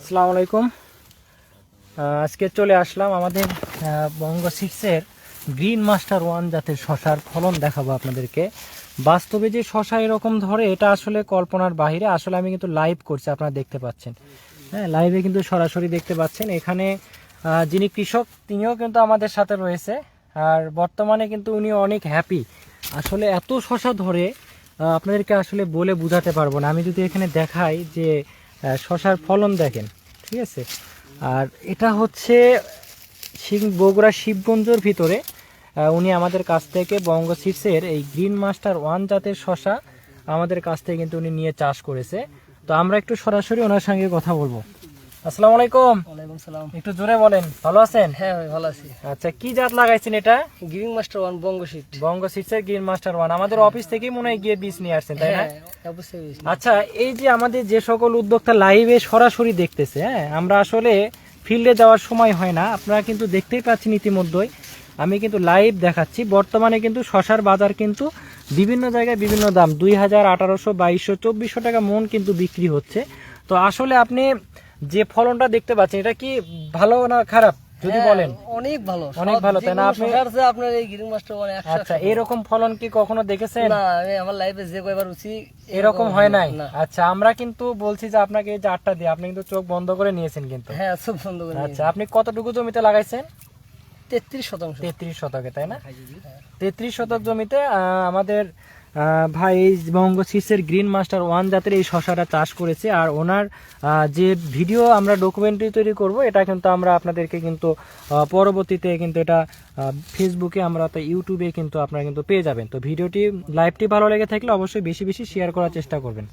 আসসালামু আলাইকুম। আজকে চলে আসলাম আমাদের বঙ্গ সিক্সের গ্রিন মাস্টার ওয়ান জাতের শশার ফলন দেখাবো আপনাদেরকে। বাস্তবে যে শশা এরকম ধরে এটা আসলে কল্পনার বাহিরে। আসলে আমি কিন্তু লাইভ করছি, আপনারা দেখতে পাচ্ছেন। হ্যাঁ, লাইভে কিন্তু সরাসরি দেখতে পাচ্ছেন। এখানে যিনি কৃষক তিনিও কিন্তু আমাদের সাথে রয়েছে, আর বর্তমানে কিন্তু উনি অনেক হ্যাপি। আসলে এত শশা ধরে আপনাদেরকে আসলে বলে বোঝাতে পারবো না। আমি যদি এখানে দেখাই যে শশার ফলন দেখেন, ঠিক আছে। আর এটা হচ্ছে বগুড়া শিবগঞ্জের ভিতরে উনি আমাদের কাছ থেকে বঙ্গ সিডসের এই গ্রিন মাস্টার ওয়ান জাতের শশা আমাদের কাছ থেকে কিন্তু উনি নিয়ে চাষ করেছে। তো আমরা একটু সরাসরি ওনার সঙ্গে কথা বলবো। আসসালামু আলাইকুম। ওয়ালাইকুম সালাম। একটু জোরে বলেন, ভালো আছেন? হ্যাঁ ভাই, ভালো আছি। আচ্ছা, কি জাত লাগাইছেন এটা? গ্রিন মাস্টার ওয়ান বঙ্গ সিট। বঙ্গ সিডসের গ্রিন মাস্টার ওয়ান। আমাদের অফিস থেকেই মনে হয় গিয়ে বীজ নিয়ে আসছেন, তাই না? হ্যাঁ, অবশ্যই। আচ্ছা, এই যে আমাদের যে সকল উদ্যোক্তা লাইভে সরাসরি দেখতেছে, হ্যাঁ, আমরা আসলে ফিল্ডে যাওয়ার সময় হয় না। আপনারা কিন্তু দেখতেই পাচ্ছেন ইতিমধ্যেই আমি কিন্তু লাইভ দেখাচ্ছি। বর্তমানে কিন্তু শশার বাজার কিন্তু বিভিন্ন জায়গায় বিভিন্ন দাম, 2000, 1800, 2200, 2400 টাকা মন কিন্তু বিক্রি হচ্ছে। তো আসলে আপনি যে ফলনটা দেখতে পাচ্ছেন এটা কি ভালো না খারাপ যদি বলেন? অনেক ভালো, অনেক ভালো, তাই না? আপনি আপনার এই গ্রিন মাস্টার ওয়ান 100। আচ্ছা, এরকম ফলন কি কখনো দেখেছেন? না, আমি আমার লাইফে যে কয়বার উঠি এরকম হয় নাই। না। আচ্ছা, আমরা কিন্তু বলছি যে আপনাকে এই জারটা দিয়ে আপনি কিন্তু চোখ বন্ধ করে নিয়েছেন কিন্তু। হ্যাঁ, সব বন্ধ করে। আচ্ছা, আপনি কতটুকু জমিতে লাগাইছেন? 33%। 33 শতকে, তাই না? 33 শতক জমিতে আমাদের ভাই বঙ্গ সিডসের গ্রিন মাস্টার ওয়ান জাতের এই শশাটা চাষ করেছে। আর ওনার যে ভিডিও আমরা ডকুমেন্টারি তৈরি করব, এটা কিন্তু আমরা আপনাদেরকে কিন্তু পরবর্তীতে কিন্তু এটা ফেসবুকে আমরা তো ইউটিউবে কিন্তু আপনারা কিন্তু পেয়ে যাবেন। তো ভিডিওটি লাইভটি ভালো লেগে থাকলে অবশ্যই বেশি বেশি শেয়ার করার চেষ্টা করবেন।